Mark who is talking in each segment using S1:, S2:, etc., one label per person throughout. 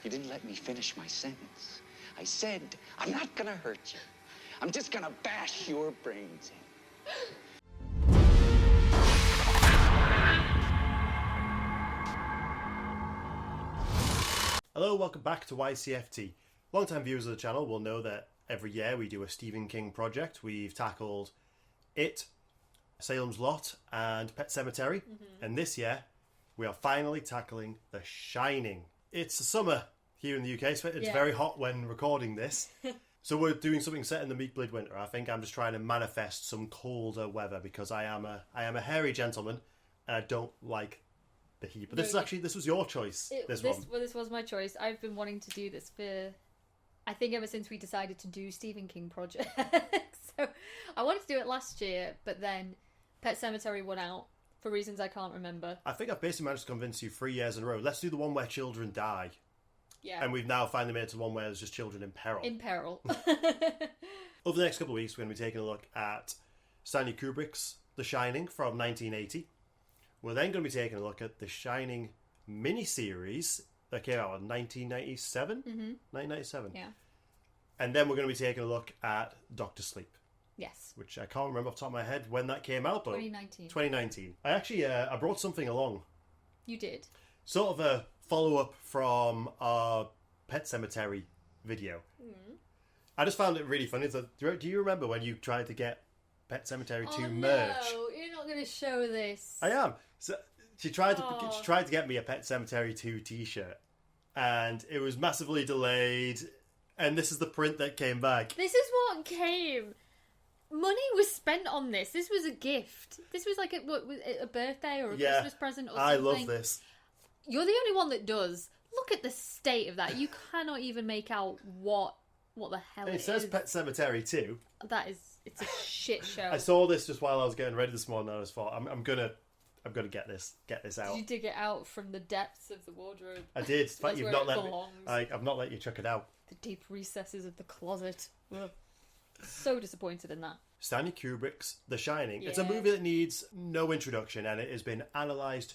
S1: You didn't let me finish my sentence. I said, I'm not gonna hurt you. I'm just gonna bash your brains in.
S2: Hello, welcome back to Ycft. Long-time viewers of the channel will know that every year we do a Stephen King project. We've tackled It, Salem's Lot, and Pet Sematary. And this year, we are finally tackling The Shining. It's summer here in the UK, so it's very hot when recording this. So we're doing something set in the meek bleed winter. I think I'm just trying to manifest some colder weather because I am a hairy gentleman and I don't like the heat. But this was your choice. This
S3: was my choice. I've been wanting to do this for, I think, ever since we decided to do Stephen King projects. So I wanted to do it last year, but then Pet Sematary won out for reasons I can't remember.
S2: I think I've basically managed to convince you 3 years in a row. Let's do the one where children die.
S3: Yeah.
S2: And we've now finally made it to one where there's just children in peril.
S3: In peril.
S2: Over the next couple of weeks, we're going to be taking a look at Stanley Kubrick's The Shining from 1980. We're then going to be taking a look at The Shining miniseries that came out in 1997? 1997.
S3: Yeah.
S2: And then we're going to be taking a look at Dr. Sleep.
S3: Yes.
S2: Which I can't remember off the top of my head when that came out, but
S3: 2019.
S2: 2019. I actually I brought something along.
S3: You did.
S2: Sort of a follow-up from our Pet Sematary video. I just found it really funny. So, do you remember when you tried to get Pet Sematary to merge?
S3: No, you're not going to show this.
S2: I am. So she tried to get me a Pet Sematary 2 t-shirt, and it was massively delayed. And this is the print that came back.
S3: This is what came. Money was spent on this. This was a gift. This was like a birthday or a Christmas present or something.
S2: I love this.
S3: You're the only one that does. Look at the state of that. You cannot even make out what the hell it is.
S2: It says Pet Sematary 2.
S3: It's a shit show.
S2: I saw this just while I was getting ready this morning, and I just thought, I'm gonna get this out.
S3: Did you dig it out from the depths of the wardrobe?
S2: I did. In fact,
S3: That's where it belongs.
S2: I've not let you chuck it out.
S3: The deep recesses of the closet. Ugh. So disappointed in that.
S2: Stanley Kubrick's The Shining.
S3: Yeah.
S2: It's a movie that needs no introduction, and it has been analysed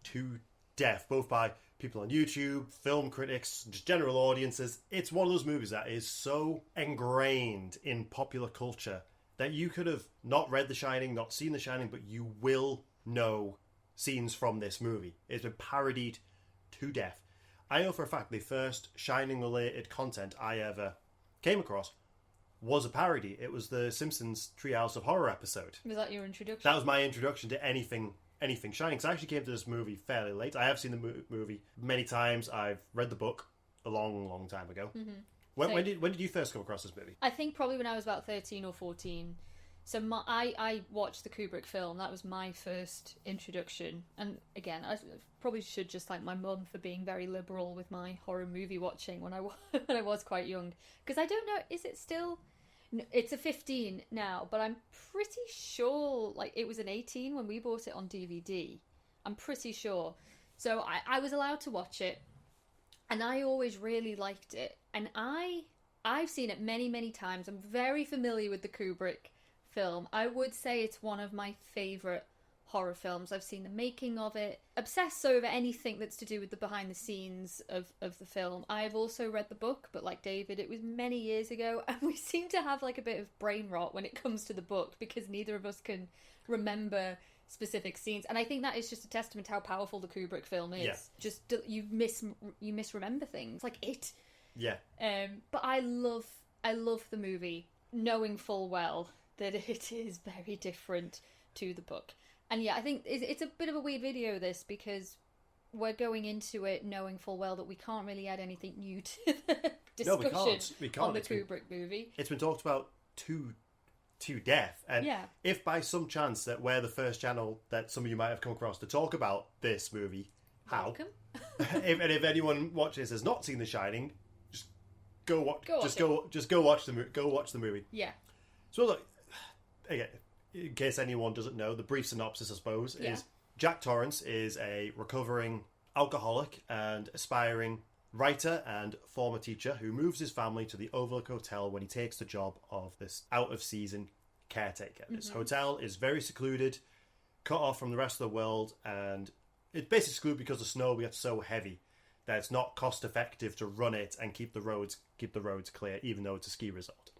S2: to death, both by people on YouTube, film critics, just general audiences. It's one of those movies that is so ingrained in popular culture that you could have not read The Shining, not seen The Shining, but you will know scenes from this movie. It's been parodied to death. I know for a fact the first Shining-related content I ever came across was a parody. It was the Simpsons Treehouse of Horror episode.
S3: Was that your introduction?
S2: That was my introduction to anything Shining. Because I actually came to this movie fairly late. I have seen the movie many times. I've read the book a long, long time ago. When did you first come across this movie?
S3: I think probably when I was about 13 or 14. So I watched the Kubrick film. That was my first introduction. And again, I probably should just thank my mum for being very liberal with my horror movie watching when I was quite young. Because I don't know, is it still... It's a 15 now, but I'm pretty sure like it was an 18 when we bought it on DVD. I'm pretty sure. So I was allowed to watch it, and I always really liked it. And I've seen it many, many times. I'm very familiar with the Kubrick film. I would say it's one of my favourite horror films. I've seen the making of it. Obsessed over anything that's to do with the behind the scenes of the film. I've also read the book, but like David, it was many years ago, and we seem to have like a bit of brain rot when it comes to the book because neither of us can remember specific scenes. And I think that is just a testament to how powerful the Kubrick film is. Yeah. Just you misremember things like it.
S2: Yeah.
S3: But I love the movie, knowing full well that it is very different to the book. And yeah, I think it's a bit of a weird video, this, because we're going into it knowing full well that we can't really add anything new to the discussion
S2: we can't.
S3: on the Kubrick movie.
S2: It's been talked about to death. And if by some chance that we're the first channel that some of you might have come across to talk about this movie, how?
S3: Welcome.
S2: if anyone watches has not seen The Shining, go watch the movie.
S3: Yeah.
S2: So look, again, in case anyone doesn't know, the brief synopsis, I suppose, is Jack Torrance is a recovering alcoholic and aspiring writer and former teacher who moves his family to the Overlook Hotel when he takes the job of this out-of-season caretaker. This hotel is very secluded, cut off from the rest of the world, and it's basically secluded because the snow gets so heavy that it's not cost effective to run it and keep the roads clear, even though it's a ski resort.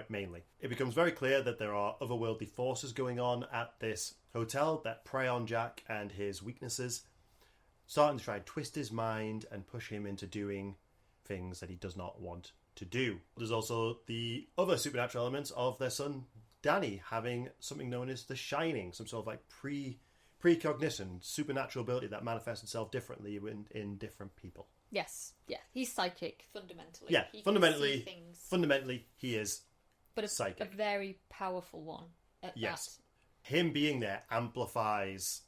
S2: Mainly, it becomes very clear that there are otherworldly forces going on at this hotel that prey on Jack and his weaknesses, starting to try and twist his mind and push him into doing things that he does not want to do. There's also the other supernatural elements of their son Danny having something known as the Shining, some sort of like precognition, supernatural ability that manifests itself differently in different people.
S3: Yes, yeah, he's psychic fundamentally.
S2: Yeah,
S3: he
S2: fundamentally,
S3: can see things,
S2: fundamentally, he is
S3: but
S2: psychic.
S3: A very powerful one.
S2: Yes, him being there amplifies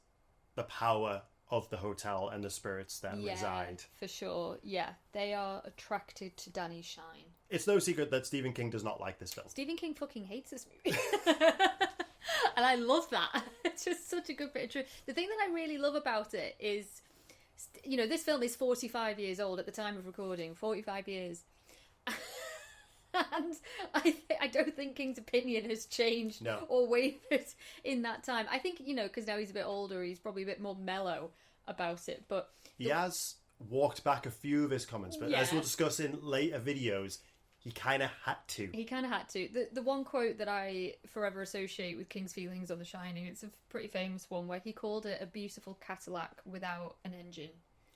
S2: the power of the hotel and the spirits that reside.
S3: For sure. Yeah, they are attracted to Danny's shine.
S2: It's no secret that Stephen King does not like this film.
S3: Stephen King fucking hates this movie. And I love that. It's just such a good picture. The thing that I really love about it is, you know, this film is 45 years old at the time of recording. 45 years. And I don't think King's opinion has changed or wavered in that time. I think, you know, because now he's a bit older, he's probably a bit more mellow about it. But
S2: he has walked back a few of his comments, but as we'll discuss in later videos, he kind of had to. He kind of had to.
S3: The one quote that I forever associate with King's feelings on The Shining, it's a pretty famous one, where he called it a beautiful Cadillac without an engine.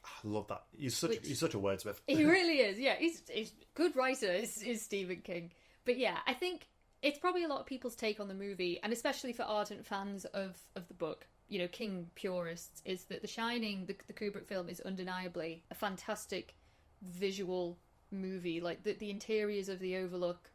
S2: I love that. He's such a wordsmith.
S3: He really is. Yeah, he's a good writer. Is Stephen King. But yeah, I think it's probably a lot of people's take on the movie, and especially for ardent fans of the book, you know, King purists, is that The Shining, the Kubrick film, is undeniably a fantastic visual movie. Like the interiors of the Overlook,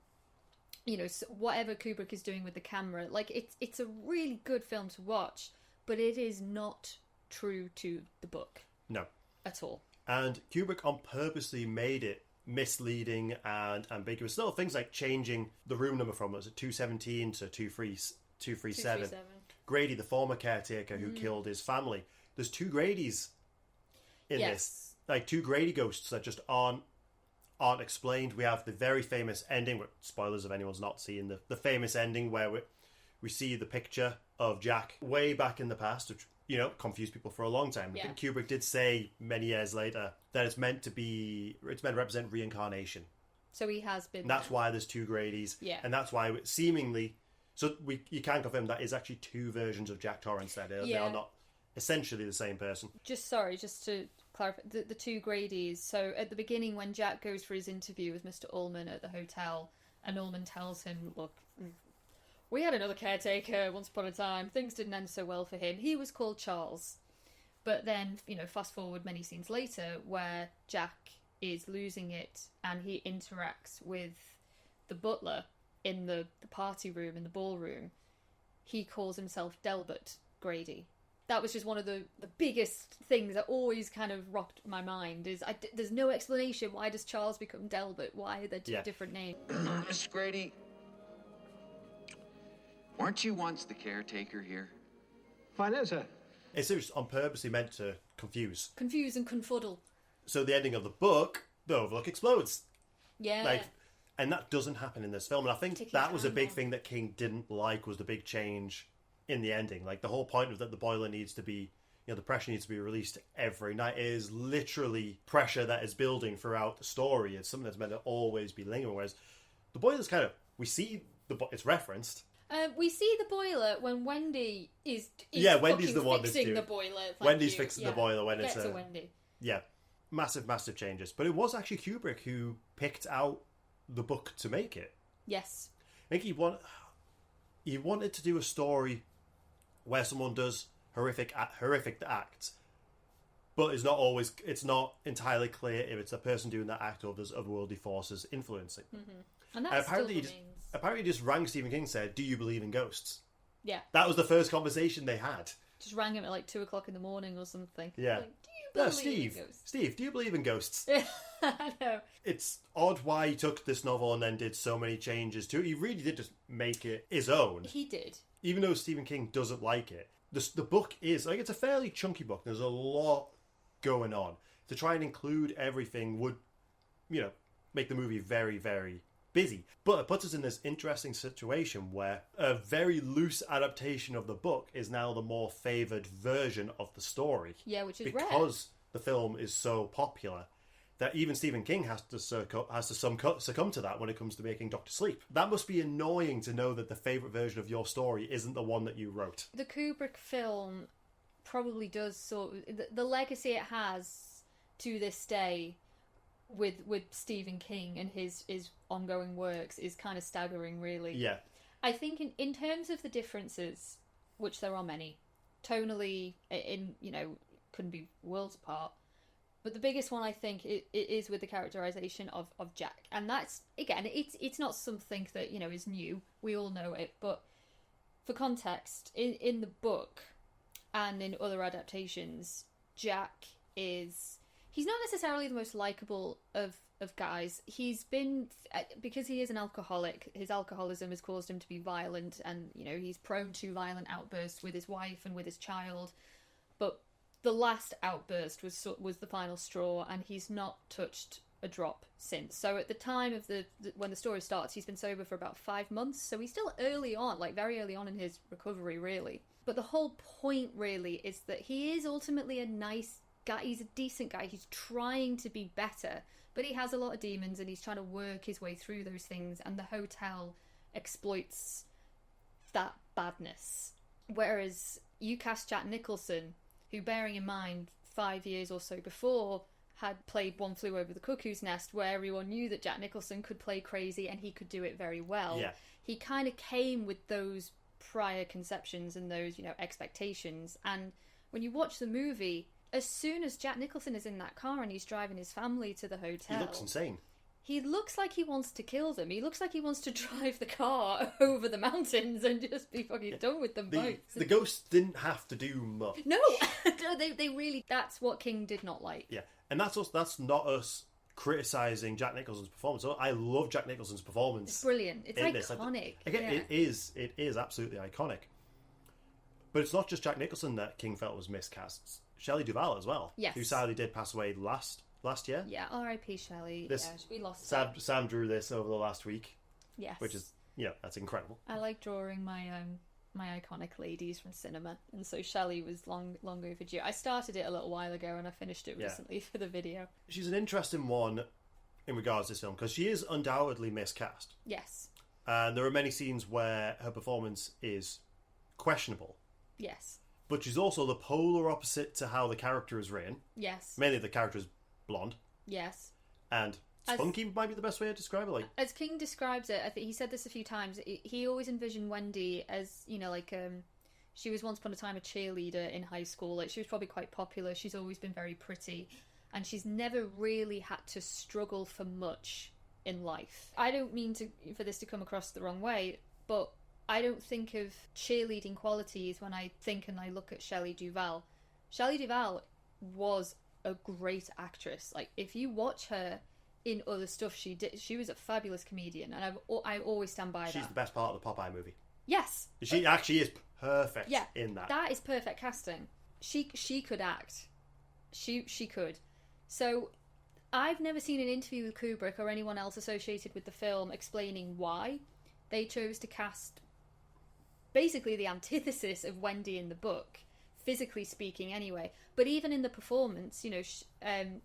S3: you know, whatever Kubrick is doing with the camera, like it's a really good film to watch, but it is not true to the book.
S2: No.
S3: At all.
S2: And Kubrick on purposely made it misleading and ambiguous. Little things like changing the room number from, was it 217 to 237. Grady, the former caretaker who killed his family. There's two Gradys in this. Like two Grady ghosts that just aren't explained. We have the very famous ending, spoilers if anyone's not seen the famous ending where we see the picture of Jack way back in the past, which, you know, confused people for a long time. I think Kubrick did say many years later that it's meant to represent reincarnation.
S3: So he has been.
S2: And that's why there's two Gradys.
S3: Yeah.
S2: And that's why seemingly, so you can confirm that is actually two versions of Jack Torrance there. They are not essentially the same person. Just
S3: to clarify, the two Gradys. So at the beginning, when Jack goes for his interview with Mr. Ullman at the hotel, and Ullman tells him, look, we had another caretaker once upon a time. Things didn't end so well for him. He was called Charles. But then, you know, fast forward many scenes later where Jack is losing it and he interacts with the butler in the party room, in the ballroom. He calls himself Delbert Grady. That was just one of the biggest things that always kind of rocked my mind. Is there's no explanation. Why does Charles become Delbert? Why are there two different names?
S1: Mr. Grady, weren't you once the caretaker here?
S4: Why no, sir?
S2: It's just on purposely meant to confuse.
S3: Confuse and confuddle.
S2: So the ending of the book, the Overlook explodes.
S3: Yeah.
S2: And that doesn't happen in this film. And I think that was a big thing that King didn't like, was the big change in the ending. Like, the whole point of that the boiler needs to be, you know, the pressure needs to be released every night. It is literally pressure that is building throughout the story. It's something that's meant to always be lingering. Whereas the boiler's kind of, we see it's referenced.
S3: We see the boiler when Wendy is
S2: Wendy's the one
S3: fixing the boiler.
S2: Wendy's fixing the boiler when
S3: it's a Wendy.
S2: Yeah, massive changes. But it was actually Kubrick who picked out the book to make it.
S3: Yes,
S2: I think he wanted to do a story where someone does horrific acts, but it's not entirely clear if it's the person doing that act or there's otherworldly forces influencing.
S3: Mm-hmm. And that
S2: apparently just rang Stephen King and said, "Do you believe in ghosts?"
S3: Yeah.
S2: That was the first conversation they had.
S3: Just rang him at like 2:00 in the morning or something.
S2: Yeah.
S3: Like, do you believe in ghosts?
S2: Steve, do you believe in ghosts?
S3: I know.
S2: It's odd why he took this novel and then did so many changes to it. He really did just make it his own.
S3: He did.
S2: Even though Stephen King doesn't like it. The book is, like, it's a fairly chunky book. There's a lot going on. To try and include everything would, you know, make the movie very, very busy. But it puts us in this interesting situation where a very loose adaptation of the book is now the more favoured version of the story.
S3: Yeah, which is
S2: because the film is so popular that even Stephen King has to succumb to that when it comes to making Doctor Sleep. That must be annoying to know that the favourite version of your story isn't the one that you wrote.
S3: The Kubrick film probably does sort of... The legacy it has to this day with Stephen King and his ongoing works is kind of staggering, really.
S2: Yeah.
S3: I think in terms of the differences, which there are many, tonally, couldn't be worlds apart. But the biggest one, I think, it is with the characterization of Jack. And that's, again, it's not something that, is new. We all know it. But for context, in the book and in other adaptations, Jack is... He's not necessarily the most likeable of guys. He's been... Because he is an alcoholic, his alcoholism has caused him to be violent. And, he's prone to violent outbursts with his wife and with his child. But... the last outburst was the final straw, and he's not touched a drop since. So at the time of when the story starts, he's been sober for about 5 months. So he's still early on, like very early on in his recovery, really. But the whole point, really, is that he is ultimately a nice guy. He's a decent guy. He's trying to be better, but he has a lot of demons, and he's trying to work his way through those things. And the hotel exploits that badness. Whereas you cast Jack Nicholson, who, bearing in mind, 5 years or so before, had played One Flew Over the Cuckoo's Nest, where everyone knew that Jack Nicholson could play crazy and he could do it very well.
S2: Yeah.
S3: He kind of came with those prior conceptions and those, expectations. And when you watch the movie, as soon as Jack Nicholson is in that car and he's driving his family to the hotel...
S2: He looks insane.
S3: He looks like he wants to kill them. He looks like he wants to drive the car over the mountains and just be fucking done with them both.
S2: The ghosts didn't have to do much.
S3: No, they really... That's what King did not like.
S2: Yeah, and that's not us criticising Jack Nicholson's performance. I love Jack Nicholson's performance.
S3: It's brilliant. It's iconic.
S2: Again, yeah. It is absolutely iconic. But it's not just Jack Nicholson that King felt was miscast. Shelley Duvall as well.
S3: Yes.
S2: Who sadly did pass away last year.
S3: Yeah, R.I.P. Shelley. We lost
S2: Sam drew this over the last week.
S3: Yes.
S2: Which is, that's incredible.
S3: I like drawing my iconic ladies from cinema, and so Shelley was long overdue. I started it a little while ago and I finished it recently for the video.
S2: She's an interesting one in regards to this film because she is undoubtedly miscast.
S3: Yes.
S2: And there are many scenes where her performance is questionable.
S3: Yes.
S2: But she's also the polar opposite to how the character is written.
S3: Yes.
S2: Mainly the character is blonde.
S3: Yes.
S2: And spunky might be the best way to describe it.
S3: As King describes it, I think he said this a few times, he always envisioned Wendy as, she was once upon a time a cheerleader in high school. Like, she was probably quite popular. She's always been very pretty. And she's never really had to struggle for much in life. I don't mean for this to come across the wrong way, but I don't think of cheerleading qualities when I think and I look at Shelley Duvall. Shelley Duvall was a great actress. Like, if you watch her in other stuff she did, she was a fabulous comedian, and I always stand by that.
S2: She's the best part of the Popeye movie.
S3: Yes.
S2: She actually is perfect in that.
S3: That is perfect casting. She could act. She could. So I've never seen an interview with Kubrick or anyone else associated with the film explaining why they chose to cast basically the antithesis of Wendy in the book, physically speaking anyway. But even in the performance,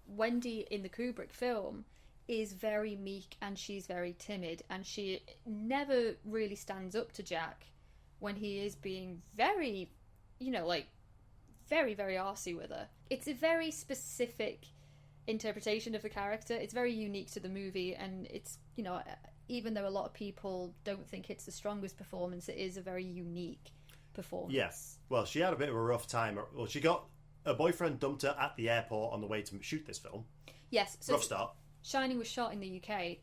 S3: Wendy in the Kubrick film is very meek and she's very timid, and she never really stands up to Jack when he is being very, very, very arsey with her. It's a very specific interpretation of the character. It's very unique to the movie, and it's, even though a lot of people don't think it's the strongest performance, it is a very unique performance.
S2: Yes. Well, she had a bit of a rough time. Well, she got a boyfriend dumped her at the airport on the way to shoot this film.
S3: Yes. So
S2: rough start.
S3: Shining was shot in the UK.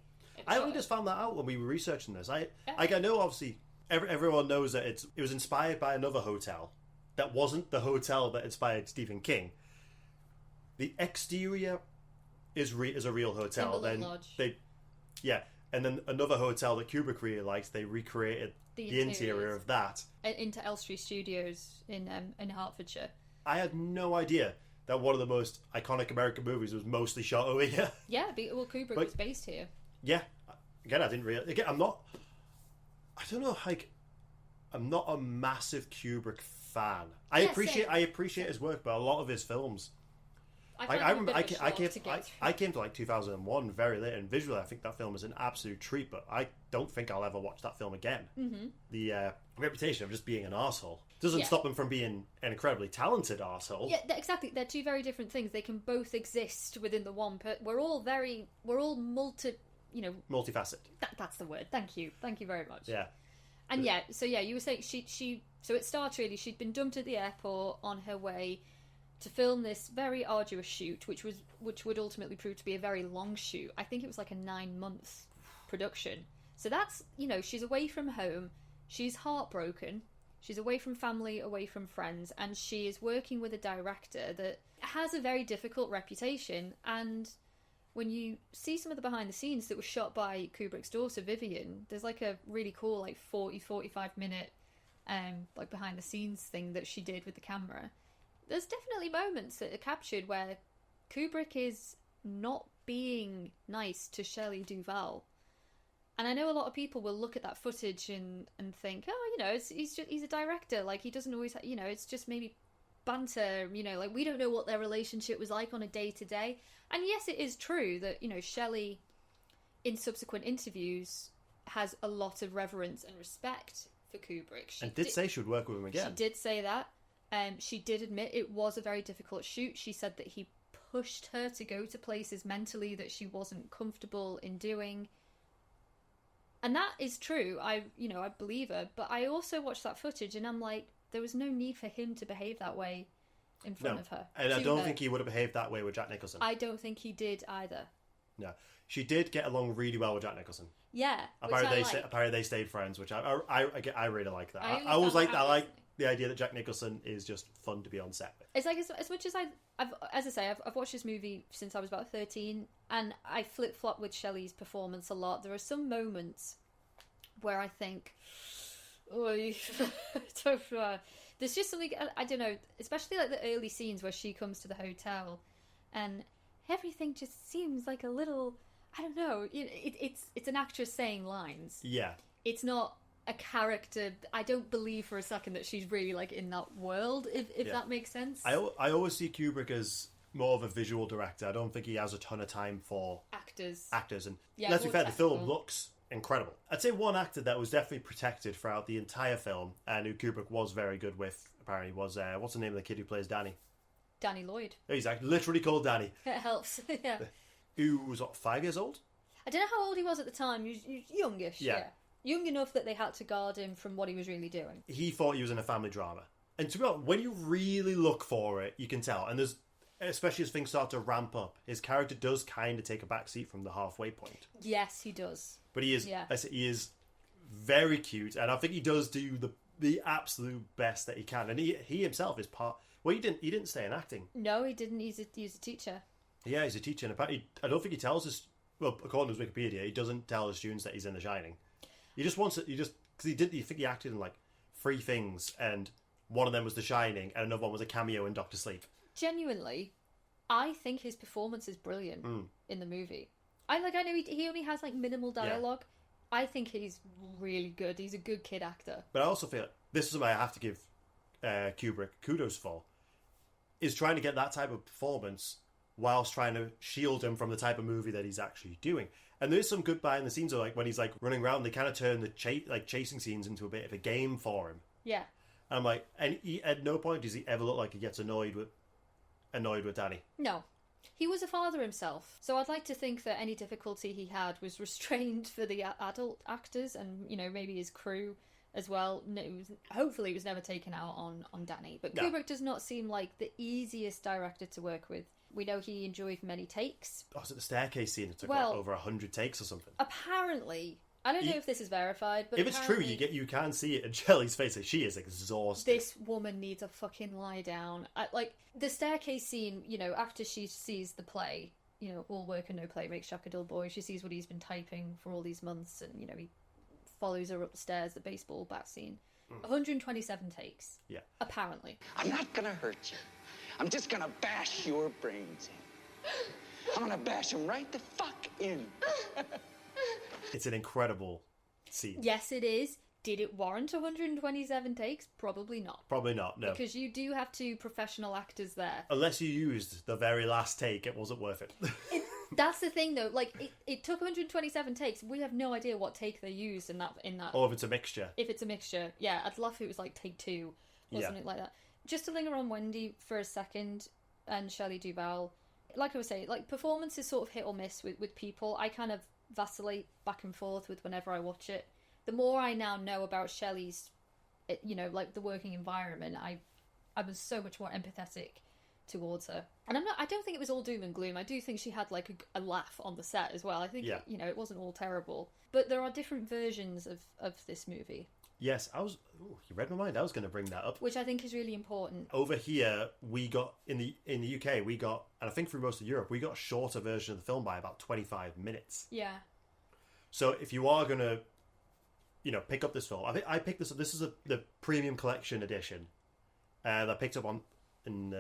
S2: I only just found that out when we were researching this. I know, obviously, everyone knows that it was inspired by another hotel that wasn't the hotel that inspired Stephen King. The exterior is a real hotel.
S3: Then Lodge.
S2: And then another hotel that Kubrick really liked, they recreated the interior of that
S3: into Elstree Studios in Hertfordshire. I
S2: had no idea that one of the most iconic American movies was mostly shot over here.
S3: Yeah, Kubrick was based here.
S2: Yeah, again, I didn't really. Again, I'm not a massive Kubrick fan. I appreciate his work, but a lot of his films I remember I came to like 2001 very late, and visually I think that film is an absolute treat, but I don't think I'll ever watch that film again. Mm-hmm. The reputation of just being an arsehole doesn't stop them from being an incredibly talented arsehole.
S3: Yeah, exactly. They're two very different things. They can both exist within the one. We're all
S2: multifaceted.
S3: That's the word. Thank you very much.
S2: Yeah.
S3: And you were saying so it starts really, she'd been dumped at the airport on her way to film this very arduous shoot, which would ultimately prove to be a very long shoot. I think it was like a 9-month production. So that's, she's away from home, she's heartbroken, she's away from family, away from friends, and she is working with a director that has a very difficult reputation. And when you see some of the behind the scenes that was shot by Kubrick's daughter Vivian, there's like a really cool 45 minute like behind the scenes thing that she did with the camera. There's definitely moments that are captured where Kubrick is not being nice to Shelley Duvall. And I know a lot of people will look at that footage and think, oh, he's a director, like he doesn't always, it's just maybe banter, like we don't know what their relationship was like on a day-to-day. And yes, it is true that, Shelley, in subsequent interviews, has a lot of reverence and respect for Kubrick. She
S2: did say she would work with him again.
S3: She did say that. She did admit it was a very difficult shoot. She said that he pushed her to go to places mentally that she wasn't comfortable in doing. And that is true. I believe her. But I also watched that footage and I'm like, there was no need for him to behave that way in front of her. And
S2: I don't think he would have behaved that way with Jack Nicholson.
S3: I don't think he did either.
S2: No. She did get along really well with Jack Nicholson.
S3: Yeah.
S2: Apparently they stayed friends, which I really like that. I always like that. I like the idea that Jack Nicholson is just fun to be on set with.
S3: It's like as much as I've watched this movie since I was about 13, and I flip-flop with Shelley's performance a lot. There are some moments where I think, there's just something, I don't know, especially like the early scenes where she comes to the hotel and everything just seems like a little, I don't know, it's an actress saying lines.
S2: Yeah.
S3: It's not a character. I don't believe for a second that she's really like in that world, if that makes sense.
S2: I always see Kubrick as more of a visual director. I don't think he has a ton of time for actors. And let's be fair, the film looks incredible. I'd say one actor that was definitely protected throughout the entire film and who Kubrick was very good with, apparently, was what's the name of the kid who plays Danny?
S3: Danny Lloyd.
S2: He's literally called Danny.
S3: It helps. Yeah.
S2: Who was 5 years old?
S3: I don't know how old he was at the time. He was youngish. Yeah. Young enough that they had to guard him from what he was really doing.
S2: He thought he was in a family drama. And to be honest, when you really look for it, you can tell. And there's, especially as things start to ramp up, his character does kind of take a back seat from the halfway point.
S3: Yes, he does.
S2: But he is very cute, and I think he does do the absolute best that he can. And he himself is part. Well, he didn't stay in acting.
S3: No, he didn't. He's a teacher.
S2: Yeah, he's a teacher. And apparently, I don't think he tells us. Well, according to his Wikipedia, he doesn't tell his students that he's in The Shining. He just wants it. Because he did. You think he acted in like 3 things, and one of them was The Shining, and another one was a cameo in Doctor Sleep.
S3: Genuinely, I think his performance is brilliant in the movie. I know he only has like minimal dialogue. Yeah. I think he's really good. He's a good kid actor.
S2: But I also feel this is something I have to give Kubrick kudos for, is trying to get that type of performance whilst trying to shield him from the type of movie that he's actually doing. And there is some good behind the scenes, like when he's like running around, they kind of turn the chasing scenes into a bit of a game for him.
S3: Yeah.
S2: And I'm like, and at no point does he ever look like he gets annoyed with Danny.
S3: No. He was a father himself, so I'd like to think that any difficulty he had was restrained for the adult actors and, maybe his crew as well. No, hopefully it was never taken out on Danny. But no. Kubrick does not seem like the easiest director to work with. We know he enjoyed many takes.
S2: Oh, so the staircase scene, it took like over 100 takes or something.
S3: Apparently. I don't know if this is verified, but
S2: if it's true, you can see it in Shelley's face. Like, she is exhausted.
S3: This woman needs a fucking lie down. Like the staircase scene, after she sees the play, all work and no play makes Jack a dull boy. She sees what he's been typing for all these months, and he follows her up the stairs. The baseball bat scene, 127 takes. Yeah, apparently.
S1: I'm not gonna hurt you. I'm just gonna bash your brains in. I'm gonna bash them right the fuck in.
S2: It's an incredible scene.
S3: Yes, it is. Did it warrant 127 takes? Probably not.
S2: Probably not, no.
S3: Because you do have two professional actors there.
S2: Unless you used the very last take, it wasn't worth it.
S3: That's the thing, though. Like, it took 127 takes. We have no idea what take they used in that.
S2: Or if it's a mixture.
S3: If it's a mixture, yeah. I'd love if it was like take 2 or something like that. Just to linger on Wendy for a second and Shelley Duvall. Like I was saying, like, performance is sort of hit or miss with people. I kind of vacillate back and forth with whenever I watch it. The more I now know about Shelley's, like the working environment, I was so much more empathetic towards her. And I don't think it was all doom and gloom. I do think she had like a laugh on the set as well. I think, it wasn't all terrible. But there are different versions of this movie.
S2: Yes, you read my mind. I was going to bring that up.
S3: Which I think is really important.
S2: Over here, we got, in the UK, we got, and I think through most of Europe, we got a shorter version of the film by about 25 minutes.
S3: Yeah.
S2: So if you are going to, pick up this film, I picked this up. This is the premium collection edition that I picked up in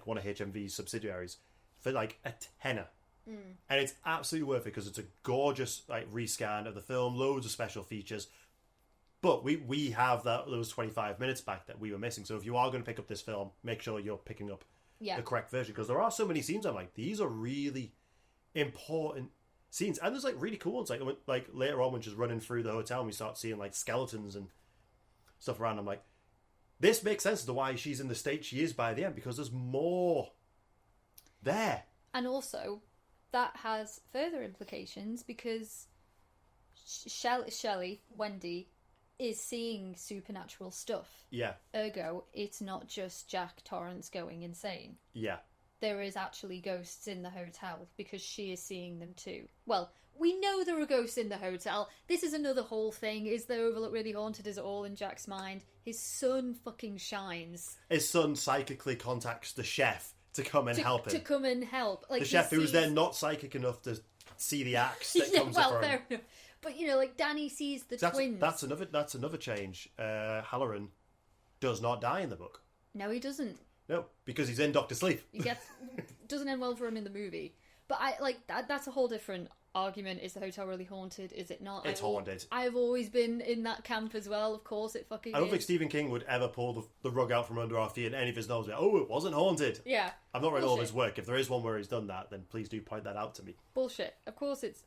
S2: one of HMV's subsidiaries for like a tenner. And it's absolutely worth it because it's a gorgeous rescan of the film, loads of special features. But we have those 25 minutes back that we were missing. So if you are going to pick up this film, make sure you're picking up the correct version, because there are so many scenes I'm like, these are really important scenes, and there's really cool ones. Like later on when she's running through the hotel and we start seeing skeletons and stuff around. I'm like, this makes sense as to why she's in the state she is by the end, because there's more there.
S3: And also, that has further implications because Shelley, Wendy, is seeing supernatural stuff.
S2: Yeah.
S3: Ergo, it's not just Jack Torrance going insane.
S2: Yeah.
S3: There is actually ghosts in the hotel because she is seeing them too. Well, we know there are ghosts in the hotel. This is another whole thing. Is the Overlook really haunted? Is it all in Jack's mind? His son fucking shines.
S2: His son psychically contacts the chef to come and help him.
S3: To come and help.
S2: The chef who was then not psychic enough to see the axe that comes from him.
S3: Fair enough. But, Danny sees the twins.
S2: That's another change. Halloran does not die in the book.
S3: No, he doesn't.
S2: No, because he's in Doctor Sleep.
S3: Doesn't end well for him in the movie. But that's a whole different argument. Is the hotel really haunted? Is it not?
S2: It's haunted.
S3: I've always been in that camp as well. Of course it fucking is.
S2: I don't think Stephen King would ever pull the rug out from under our feet in any of his novels. Oh, it wasn't haunted.
S3: Yeah.
S2: I've not read all of his work. If there is one where he's done that, then please do point that out to me.
S3: Bullshit. Of course it.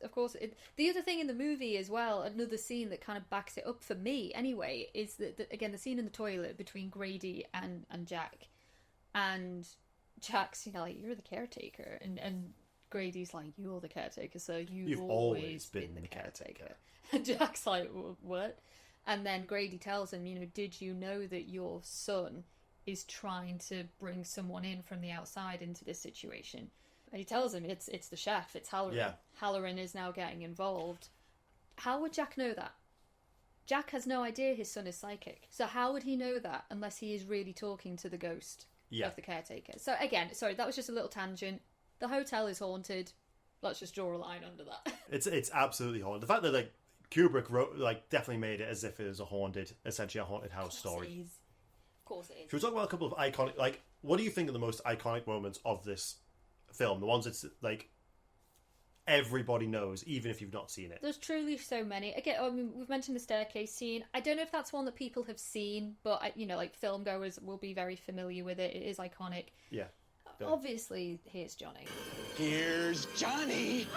S3: The other thing in the movie as well, another scene that kind of backs it up for me anyway, is that again, the scene in the toilet between Grady and Jack. And Jack's, you're the caretaker. And Grady's like, you're the caretaker, so you've always been the caretaker. And Jack's like, what? And then Grady tells him, did you know that your son is trying to bring someone in from the outside into this situation? And he tells him it's the chef, it's Halloran.
S2: Yeah.
S3: Halloran is now getting involved. How would Jack know that? Jack has no idea his son is psychic. So how would he know that unless he is really talking to the ghost of the caretaker? So again, sorry, that was just a little tangent. The hotel is haunted. Let's just draw a line under that.
S2: It's absolutely haunted. The fact that Kubrick wrote definitely made it as if it was essentially a haunted house story.
S3: Of course it is.
S2: Should we talk about a couple of iconic, what do you think are the most iconic moments of this film? The ones that's everybody knows, even if you've not seen it.
S3: There's truly so many. Again, we've mentioned the staircase scene. I don't know if that's one that people have seen, but film goers will be very familiar with it. It is iconic.
S2: Yeah.
S3: Obviously, here's Johnny.
S1: Here's Johnny!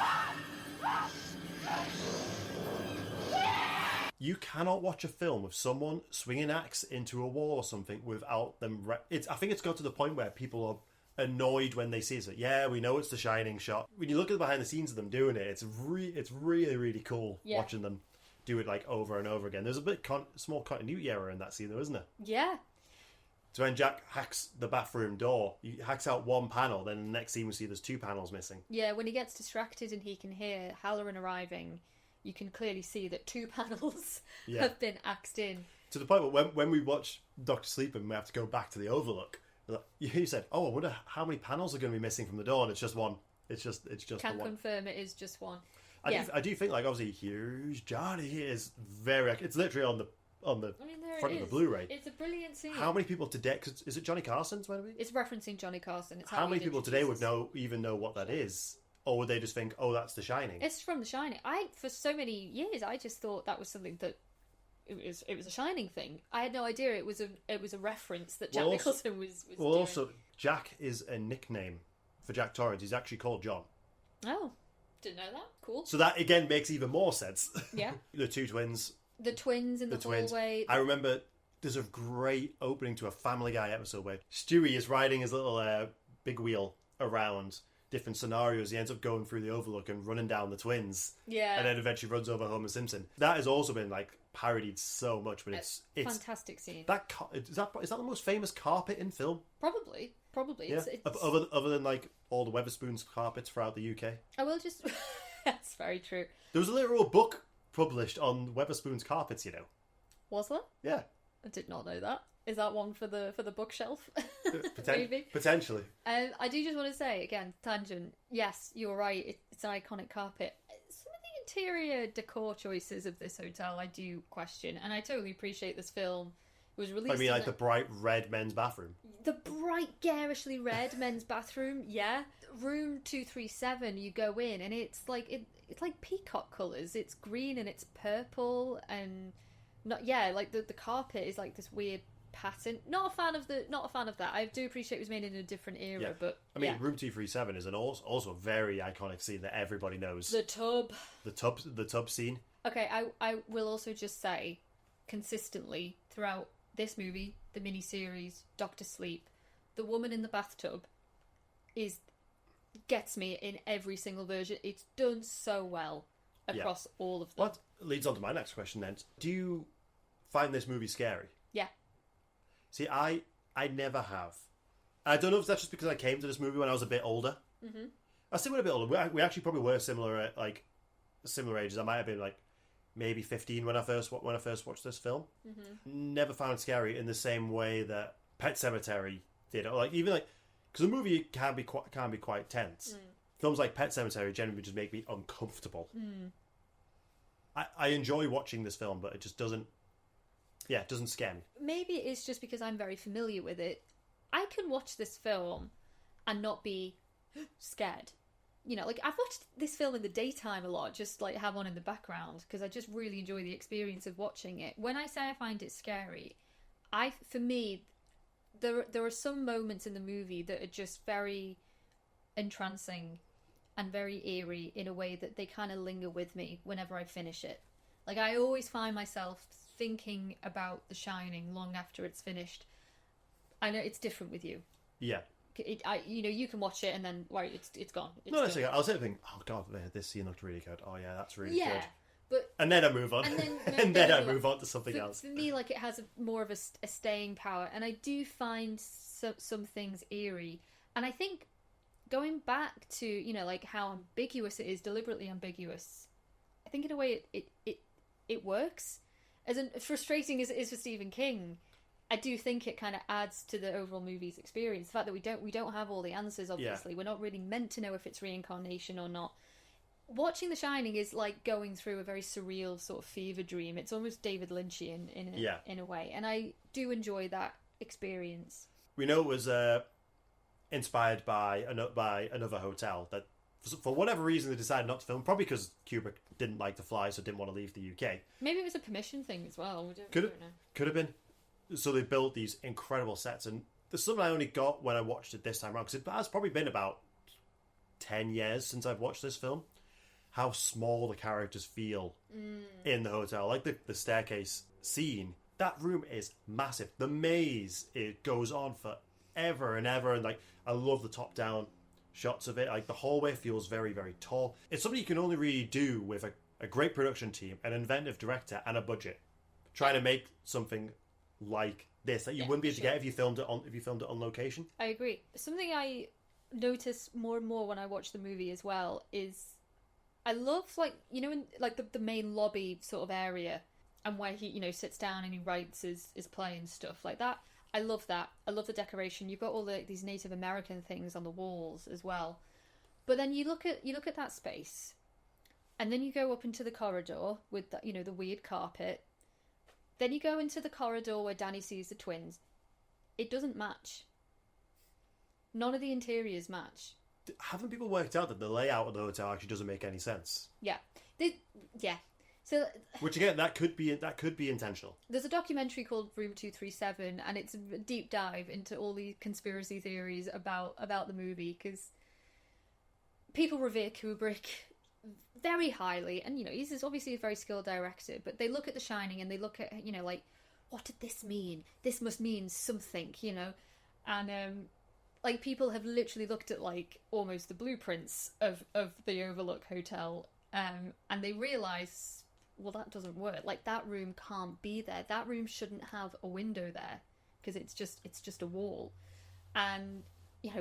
S2: You cannot watch a film with someone swinging an axe into a wall or something without them... I think it's got to the point where people are annoyed when they see it. Yeah, we know it's the Shining shot. When you look at the behind the scenes of them doing it, it's really, really cool watching them do it over and over again. There's a bit small continuity error in that scene though, isn't there?
S3: Yeah.
S2: So when Jack hacks the bathroom door, he hacks out one panel, then in the next scene we see there's two panels missing. Yeah,
S3: when he gets distracted and he can hear Halloran arriving, you can clearly see that two panels have been axed in.
S2: To the point where when we watch Dr. Sleep and we have to go back to the Overlook, you said, I wonder how many panels are going to be missing from the door, and it's just one. It's just
S3: Can
S2: the one.
S3: Confirm it is just one.
S2: I do think, obviously, here's Johnny is very... It's literally on the front of the Blu-ray.
S3: It's a brilliant scene.
S2: How many people today... Cause is it Johnny Carson's movie?
S3: It's referencing Johnny Carson. It's
S2: how many people today would even know what that is? Or would they just think, oh, that's The Shining?
S3: It's from The Shining. For so many years, I just thought that was something that it was a Shining thing. I had no idea it was a reference that Jack
S2: Well,
S3: Nicholson was
S2: Well,
S3: doing.
S2: also, Jack is a nickname for Jack Torrance. He's actually called John.
S3: Oh, didn't know that. Cool.
S2: So that, again, makes even more sense.
S3: Yeah.
S2: The two twins.
S3: The twins in the hallway.
S2: I remember there's a great opening to a Family Guy episode where Stewie is riding his little big wheel around different scenarios. He ends up going through the Overlook and running down the twins.
S3: Yeah.
S2: And then eventually runs over Homer Simpson. That has also been like parodied so much, but it's
S3: fantastic scene.
S2: Is that the most famous carpet in film?
S3: Probably.
S2: Yeah. Other than like all the Weatherspoons carpets throughout the UK.
S3: I will just. That's very true.
S2: There was a literal book published on Weatherspoons carpets. You know.
S3: Was there?
S2: Yeah.
S3: I did not know that. Is that one for the bookshelf? Maybe.
S2: Potentially.
S3: I do just want to say, again, tangent, yes, you're right, it's an iconic carpet. Some of the interior decor choices of this hotel I do question, and I totally appreciate this film. It was released
S2: like the bright red men's bathroom.
S3: The bright, garishly red men's bathroom, yeah. Room 237, you go in, and it's like peacock colours. It's green and it's purple, and like the carpet is like this weird pattern. Not a fan of that. I do appreciate it was made in a different era, but
S2: I mean, Room 237 is also a very iconic scene that everybody knows.
S3: The
S2: tub scene.
S3: Okay, I will also just say, consistently throughout this movie, the miniseries, Doctor Sleep, the woman in the bathtub gets me in every single version. It's done so well across all of them.
S2: What leads on to my next question then? Do you find this movie scary?
S3: Yeah.
S2: See, I never have. I don't know if that's just because I came to this movie when I was a bit older. Mm-hmm. I was a bit older. We actually probably were similar ages. I might have been like maybe 15 when I first watched this film. Mm-hmm. Never found it scary in the same way that Pet Sematary did. Or because the movie can be quite tense. Films like Pet Sematary generally just make me uncomfortable. I enjoy watching this film, but it just doesn't. Yeah, it doesn't scare me.
S3: Maybe it's just because I'm very familiar with it. I can watch this film and not be scared. You know, like I've watched this film in the daytime a lot, just like have on in the background, because I just really enjoy the experience of watching it. When I say I find it scary, for me, there are some moments in the movie that are just very entrancing and very eerie in a way that they kind of linger with me whenever I finish it. Like I always find myself thinking about The Shining long after it's finished. I know it's different with you.
S2: Yeah.
S3: You can watch it and then it's gone.
S2: No, that's okay. I'll say think, oh god, this scene looked really good. Oh yeah, that's really good.
S3: But
S2: and then I move on, and then I move on to something else.
S3: For me, like it has more of a staying power, and I do find some things eerie. And I think going back to like how ambiguous it is, deliberately ambiguous. I think in a way it works. As frustrating as it is for Stephen King, I do think it kind of adds to the overall movie's experience. The fact that we don't have all the answers, obviously. We're not really meant to know if it's reincarnation or not. Watching The Shining is like going through a very surreal sort of fever dream. It's almost David Lynchian in a way. And I do enjoy that experience.
S2: We know it was inspired by another hotel that, for whatever reason, they decided not to film. Probably because Kubrick didn't like to fly, so didn't want to leave the UK.
S3: Maybe it was a permission thing as well.
S2: Could have been. So they built these incredible sets, and there's something I only got when I watched it this time around, because it has probably been about 10 years since I've watched this film. How small the characters feel in the hotel. Like the staircase scene, that room is massive. The maze, it goes on forever and ever, and like I love the top-down shots of it. Like the hallway feels very, very tall. It's something you can only really do with a great production team, an inventive director, and a budget. Trying to make something like this that you wouldn't be able to get if you filmed it on location. I agree.
S3: Something I notice more and more when I watch the movie as well is I love in the main lobby sort of area, and where he sits down and he writes his play and stuff like that. I love that. I love the decoration. You've got all these Native American things on the walls as well. But then you look at that space, and then you go up into the corridor with that, the weird carpet. Then you go into the corridor where Danny sees the twins. It doesn't match. None of the interiors match.
S2: Haven't people worked out that the layout of the hotel actually doesn't make any sense?
S3: Yeah. So,
S2: which again, that could be intentional.
S3: there's a documentary called Room 237, and it's a deep dive into all the conspiracy theories about the movie, because people revere Kubrick very highly, and he's obviously a very skilled director, but they look at The Shining and they look at, like, what did this mean? This must mean something, and like, people have literally looked at, like, almost the blueprints of the Overlook Hotel, and they realise, well, that doesn't work. Like, that room can't be there. That room shouldn't have a window there, because it's just a wall. And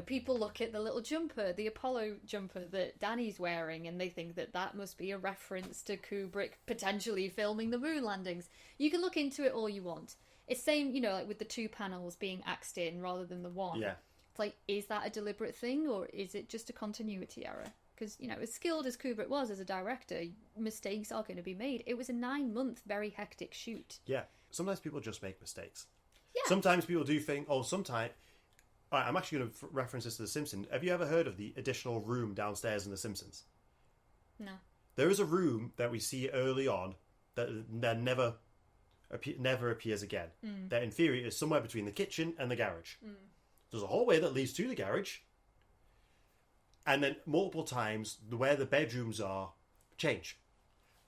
S3: people look at the little jumper, the Apollo jumper that Danny's wearing, and they think that must be a reference to Kubrick potentially filming the moon landings. You can look into it all you want. It's same, like with the 2 panels being axed in rather than the 1.
S2: Yeah.
S3: It's like, is that a deliberate thing, or is it just a continuity error? Because, as skilled as Kubrick was as a director, mistakes are going to be made. It was a 9-month, very hectic shoot.
S2: Yeah. Sometimes people just make mistakes.
S3: Yeah.
S2: Sometimes people do think, sometimes... All right, I'm actually going to reference this to The Simpsons. Have you ever heard of the additional room downstairs in The Simpsons?
S3: No.
S2: There is a room that we see early on that never appears again. That in theory is somewhere between the kitchen and the garage. There's a hallway that leads to the garage, and then multiple times where the bedrooms are change.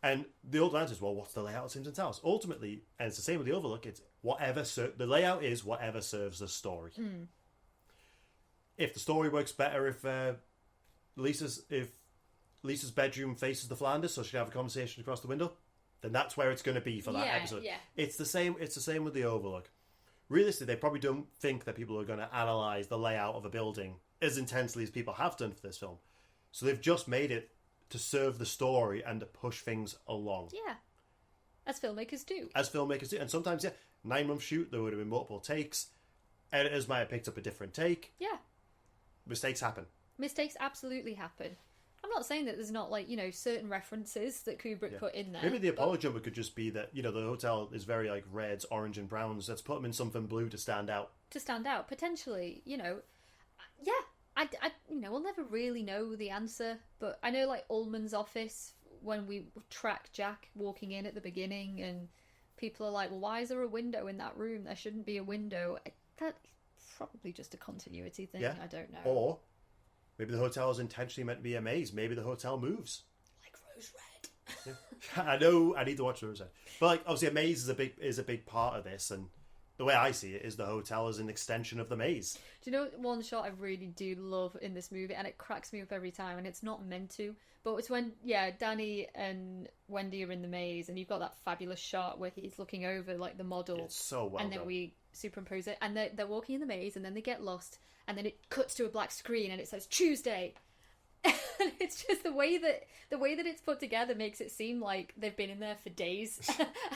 S2: And the old answer is, well, what's the layout of Simpsons house? Ultimately, and it's the same with the Overlook, it's the layout is whatever serves the story. If the story works better, if Lisa's bedroom faces the Flanders, so she can have a conversation across the window, then that's where it's going to be for that episode.
S3: Yeah.
S2: It's the same with the Overlook. Realistically, they probably don't think that people are going to analyse the layout of a building as intensely as people have done for this film. So they've just made it to serve the story and to push things along.
S3: Yeah. As filmmakers do.
S2: And sometimes, 9-month shoot, there would have been multiple takes. Editors might have picked up a different take.
S3: Yeah.
S2: Mistakes happen.
S3: Mistakes absolutely happen. I'm not saying that there's not, like, certain references that Kubrick put in there.
S2: Maybe the Apollo jumper could just be that, the hotel is very, like, reds, orange and browns. Let's put them in something blue to stand out.
S3: Potentially, yeah. We'll never really know the answer, but I know, like, Ullman's office, when we track Jack walking in at the beginning, and people are like, well, why is there a window in that room? There shouldn't be a window. That's probably just a continuity thing. I don't know.
S2: Or maybe the hotel is intentionally meant to be a maze. Maybe the hotel moves.
S3: Like Rose Red.
S2: I know, I need to watch Rose Red. But, like, obviously a maze is a big part of this, and the way I see it is the hotel is an extension of the maze.
S3: Do you know one shot I really do love in this movie, and it cracks me up every time, and it's not meant to, but it's when, Danny and Wendy are in the maze, and you've got that fabulous shot where he's looking over, like, the model.
S2: It's so well
S3: and then
S2: done.
S3: we superimpose it, and they're walking in the maze, and then they get lost, and then it cuts to a black screen, and it says Tuesday. And it's just the way that it's put together makes it seem like they've been in there for days,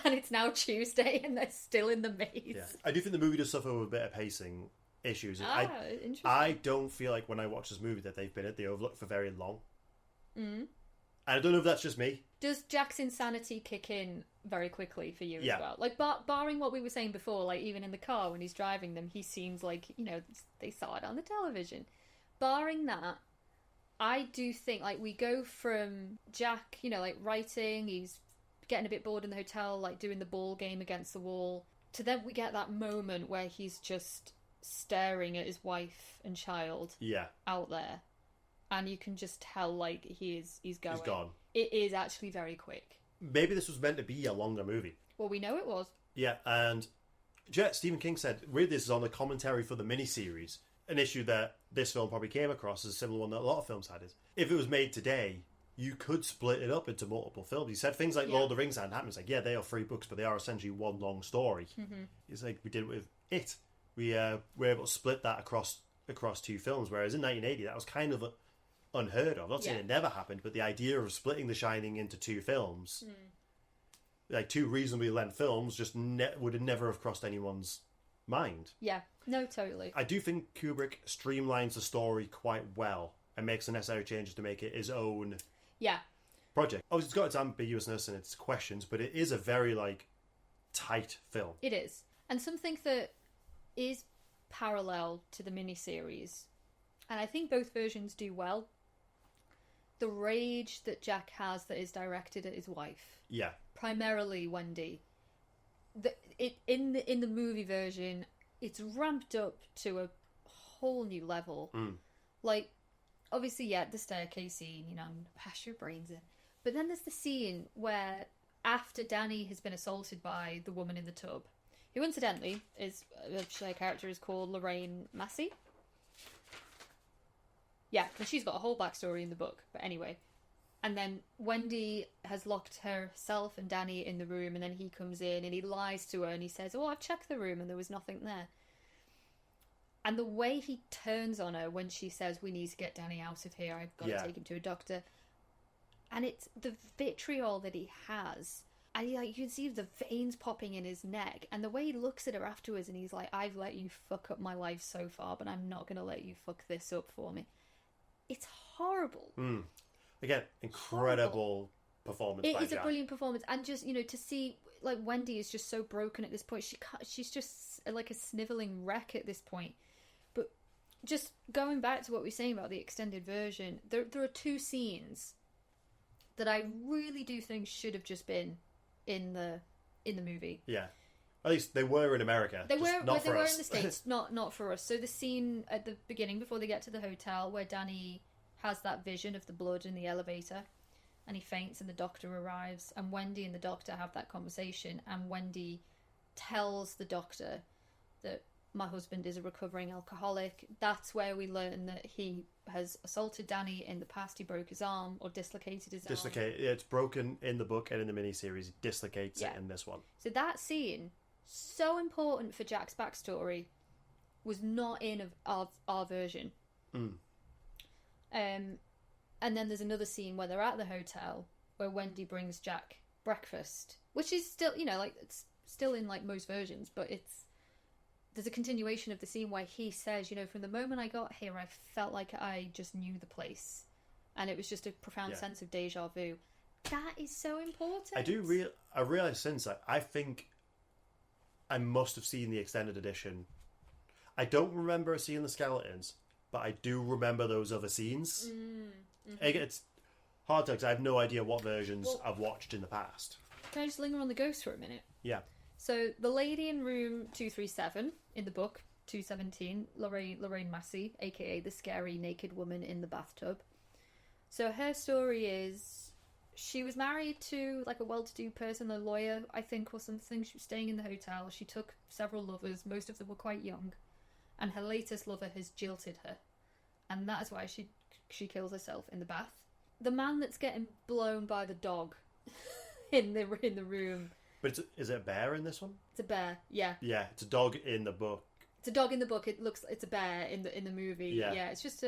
S3: and it's now Tuesday, and they're still in the maze.
S2: Yeah. I do think the movie does suffer with a bit of pacing issues.
S3: Interesting.
S2: I don't feel like when I watch this movie that they've been at the Overlook for very long. And I don't know if that's just me.
S3: Does Jack's insanity kick in very quickly for you as well? Like, barring what we were saying before, like, even in the car when he's driving them, he seems like, they saw it on the television. Barring that, I do think, like, we go from Jack, like, writing, he's getting a bit bored in the hotel, like, doing the ball game against the wall, to then we get that moment where he's just staring at his wife and child out there. And you can just tell, like, he's going.
S2: He's gone.
S3: It is actually very quick.
S2: Maybe this was meant to be a longer movie.
S3: Well, we know it was.
S2: Yeah, and Stephen King said, really, this is on the commentary for the miniseries. An issue that this film probably came across is a similar one that a lot of films had is, if it was made today, you could split it up into multiple films. He said things like Lord of the Rings hadn't happened. It's like, they are 3 books, but they are essentially one long story. It's like we did it with It. We were able to split that across 2 films, whereas in 1980, that was kind of unheard of. Not saying it never happened, but the idea of splitting The Shining into 2 films, like 2 reasonably length films, just would never have crossed anyone's mind.
S3: Yeah, no, totally.
S2: I do think Kubrick streamlines the story quite well and makes the necessary changes to make it his own project. Obviously, it's got its ambiguousness and its questions, but it is a very, like, tight film.
S3: It is. And something that is parallel to the miniseries, and I think both versions do well, the rage that Jack has that is directed at his wife.
S2: Yeah.
S3: Primarily Wendy. In the movie version, it's ramped up to a whole new level. Like, obviously, yeah, the staircase scene, you know, bash your brains in. But then there's the scene where, after Danny has been assaulted by the woman in the tub, who incidentally is, her character is called Lorraine Massey. Yeah, and she's got a whole backstory in the book. But anyway, and then Wendy has locked herself and Danny in the room, and then he comes in and he lies to her and he says, "Oh, I've checked the room and there was nothing there." And the way he turns on her when she says, "We need to get Danny out of here, I've got to take him to a doctor." And it's the vitriol that he has. And you can see the veins popping in his neck. And the way he looks at her afterwards and he's like, "I've let you fuck up my life so far, but I'm not going to let you fuck this up for me." It's horrible.
S2: Again, incredible performance by Jack.
S3: It is a brilliant performance. And just, you know, to see, like, Wendy is just so broken at this point. She's just like a snivelling wreck at this point. But just going back to what we were saying about the extended version, there are two scenes that I really do think should have just been in the movie.
S2: Yeah. At least they were in America.
S3: They were
S2: in
S3: the States, not for us. So the scene at the beginning, before they get to the hotel, where Danny has that vision of the blood in the elevator, and he faints and the doctor arrives, and Wendy and the doctor have that conversation, and Wendy tells the doctor that my husband is a recovering alcoholic. That's where we learn that he has assaulted Danny in the past. He broke his arm or dislocated his arm.
S2: It's broken in the book and in the miniseries. He dislocates it in this one. So
S3: that scene, so important for Jack's backstory, was not in our version. And then there's another scene where they're at the hotel where Wendy brings Jack breakfast, which is still, you know, like, it's still in like most versions, but there's a continuation of the scene where he says, you know, from the moment I got here, I felt like I just knew the place, and it was just a profound sense of deja vu. That is so important.
S2: I realize since I think I must have seen the extended edition. I don't remember seeing the skeletons, but I do remember those other scenes. It's hard to, because I have no idea what versions I've watched in the past.
S3: Can I just linger on the ghosts for a minute?
S2: Yeah.
S3: So the lady in room 237 in the book 217, Lorraine Massey, aka the scary naked woman in the bathtub. So her story is, she was married to like a well-to-do person, a lawyer, I think, or something. She was staying in the hotel. She took several lovers. Most of them were quite young, and her latest lover has jilted her, and that is why she kills herself in the bath. The man that's getting blown by the dog in the room.
S2: But is it a bear in this one?
S3: It's a bear, yeah.
S2: Yeah, it's a dog in the book.
S3: It's a dog in the book. It's a bear in the movie. Yeah, it's just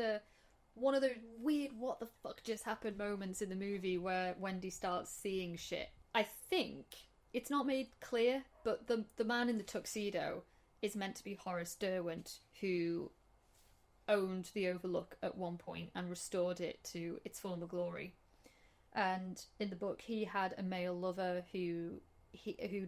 S3: one of those weird what the fuck just happened moments in the movie where Wendy starts seeing shit. I think it's not made clear, but the man in the tuxedo is meant to be Horace Derwent, who owned the Overlook at one point and restored it to its former glory. And in the book, he had a male lover who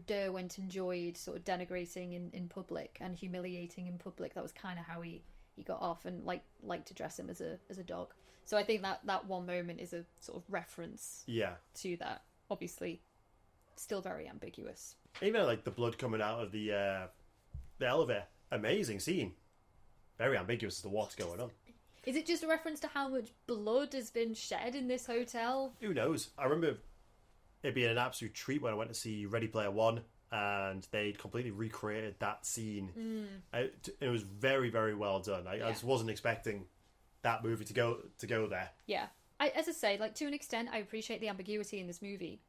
S3: Derwent enjoyed sort of denigrating in public and humiliating in public. That was kind of how he got off, and liked to dress him as a dog. So I think that one moment is a sort of reference to that. Obviously, still very ambiguous.
S2: Even like the blood coming out of the elevator, amazing scene. Very ambiguous as to what's going on.
S3: Is it just a reference to how much blood has been shed in this hotel?
S2: Who knows? I remember it being an absolute treat when I went to see Ready Player One, and they'd completely recreated that scene. It was very, very well done. I just wasn't expecting that movie to go there. Yeah,
S3: as I say, like, to an extent, I appreciate the ambiguity in this movie,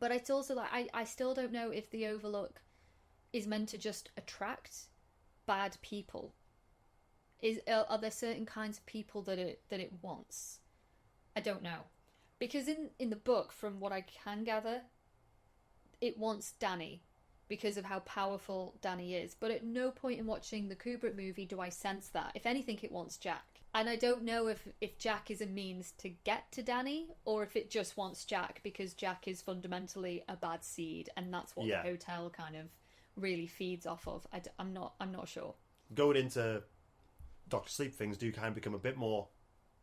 S3: but it's also like I still don't know if the Overlook is meant to just attract bad people. Are there certain kinds of people that it wants? I don't know. Because in the book, from what I can gather, it wants Danny because of how powerful Danny is. But at no point in watching the Kubrick movie do I sense that. If anything, it wants Jack. And I don't know if Jack is a means to get to Danny, or if it just wants Jack because Jack is fundamentally a bad seed, and that's what the hotel kind of really feeds off of. I'm not sure.
S2: Going into Dr. Sleep, things do kind of become a bit more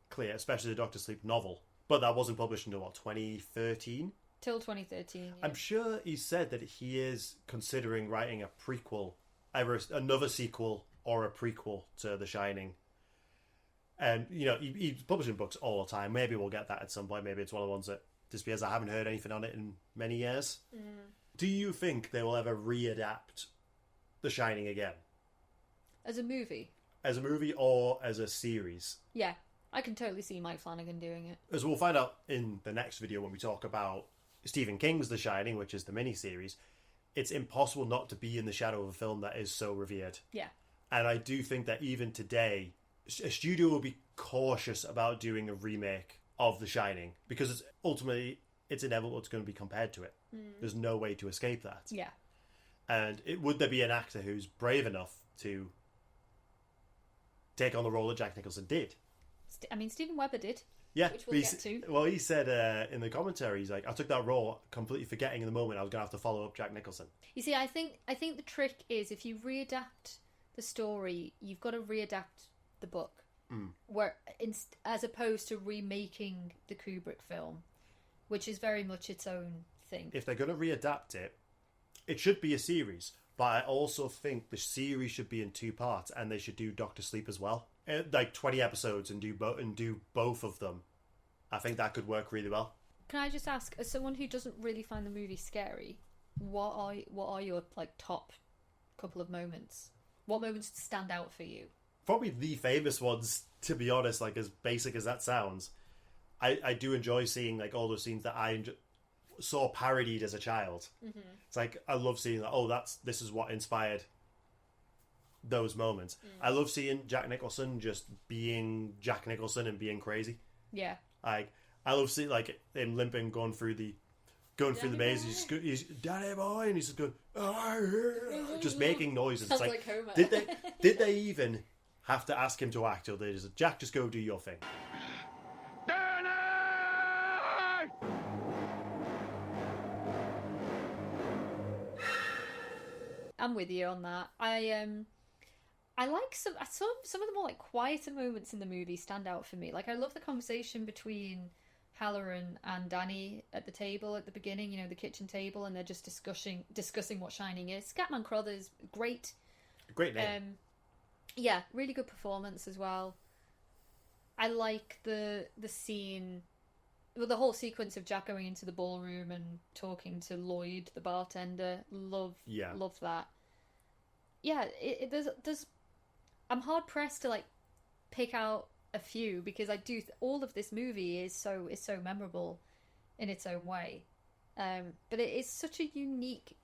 S2: clear, especially the Dr. Sleep novel. But that wasn't published until, what, 2013?
S3: Till 2013. Yeah.
S2: I'm sure he said that he is considering writing a prequel, either another sequel or a prequel to The Shining. And, you know, he's publishing books all the time. Maybe we'll get that at some point. Maybe it's one of the ones that disappears. I haven't heard anything on it in many years. Do you think they will ever readapt The Shining again?
S3: As a movie?
S2: As a movie or as a series?
S3: Yeah, I can totally see Mike Flanagan doing it.
S2: As we'll find out in the next video when we talk about Stephen King's The Shining, which is the miniseries, it's impossible not to be in the shadow of a film that is so revered.
S3: Yeah.
S2: And I do think that even today, a studio will be cautious about doing a remake of The Shining because it's inevitable it's going to be compared to it. There's no way to escape that.
S3: Yeah.
S2: And would there be an actor who's brave enough to take on the role that Jack Nicholson did?
S3: I mean, Steven Webber did.
S2: Yeah,
S3: which we'll get to.
S2: Well, he said in the commentary, he's like, I took that role completely forgetting in the moment I was going to have to follow up Jack Nicholson.
S3: You see, I think the trick is if you readapt the story, you've got to readapt the book, where as opposed to remaking the Kubrick film, which is very much its own thing.
S2: If they're going to readapt it, it should be a series. But I also think the series should be in 2 parts, and they should do Doctor Sleep as well. Like 20 episodes and do both of them. I think that could work really well.
S3: Can I just ask, as someone who doesn't really find the movie scary, what are your like top couple of moments? What moments stand out for you?
S2: Probably the famous ones, to be honest. Like as basic as that sounds, I do enjoy seeing like all those scenes that I saw parodied as a child. It's like I love seeing that. This is what inspired those moments. I love seeing Jack Nicholson just being Jack Nicholson and being crazy.
S3: Yeah.
S2: Like I love seeing like him limping going through the maze. He's Daddy boy, and he's just going just making noises.
S3: Sounds
S2: it's like
S3: Homer.
S2: did they even have to ask him to act, or they just Jack, just go do your thing?
S3: I'm with you on that. I like some of the more like quieter moments in the movie stand out for me. Like I love the conversation between Halloran and Danny at the table at the beginning, you know, the kitchen table, and they're just discussing what Shining is. Scatman Crothers, great
S2: name.
S3: Yeah, really good performance as well. I like the scene, well, the whole sequence of Jack going into the ballroom and talking to Lloyd, the bartender. Love that. Yeah, there's. I'm hard pressed to like pick out a few because I do. All of this movie is so memorable in its own way, but it is such a unique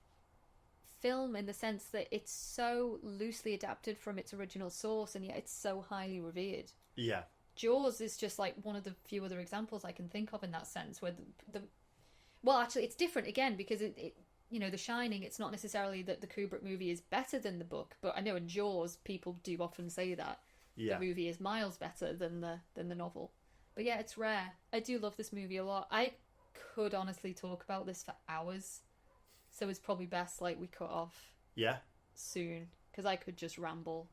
S3: film in the sense that it's so loosely adapted from its original source, and yet it's so highly revered.
S2: Yeah.
S3: Jaws is just like one of the few other examples I can think of in that sense, where well, actually, it's different again because it you know, The Shining. It's not necessarily that the Kubrick movie is better than the book, but I know in Jaws people do often say that the movie is miles better than the novel. But yeah, it's rare. I do love this movie a lot. I could honestly talk about this for hours, so it's probably best like we cut off.
S2: Yeah. Soon,
S3: because I could just ramble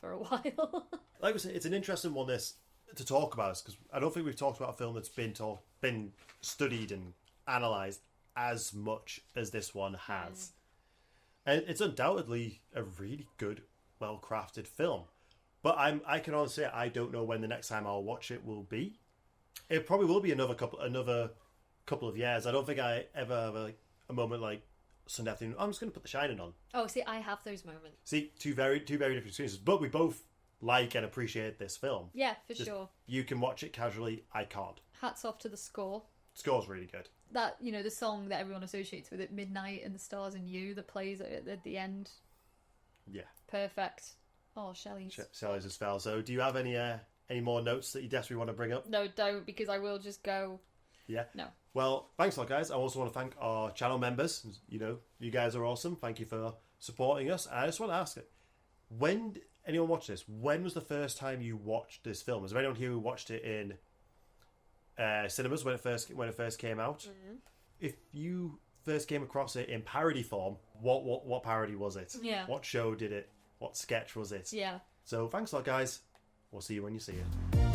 S3: for a while.
S2: Like I said, it's an interesting one to talk about, because I don't think we've talked about a film that's been studied and analysed as much as this one has. And it's undoubtedly a really good, well-crafted film. But I can honestly say I don't know when the next time I'll watch it will be. It probably will be another couple of years. I don't think I ever have a moment like Sunday afternoon, I'm just going to put The Shining on.
S3: Oh, see, I have those moments.
S2: See, two very different experiences. But we both like and appreciate this film.
S3: Yeah, for sure.
S2: You can watch it casually. I can't.
S3: Hats off to the score.
S2: Score's really good.
S3: That, you know, the song that everyone associates with it, Midnight and the Stars and You, that plays at the end.
S2: Yeah.
S3: Perfect. Oh, Shelley's
S2: as well. So do you have any more notes that you desperately want to bring up?
S3: No, don't, because I will just go.
S2: Yeah.
S3: No.
S2: Well, thanks a lot, guys. I also want to thank our channel members. You know, you guys are awesome. Thank you for supporting us. I just want to ask it, when anyone watched this, when was the first time you watched this film? Is there anyone here who watched it in cinemas when it first came out? Mm-hmm. If you first came across it in parody form, what parody was it?
S3: Yeah.
S2: What show did it? What sketch was it?
S3: Yeah.
S2: So thanks a lot, guys. We'll see you when you see it.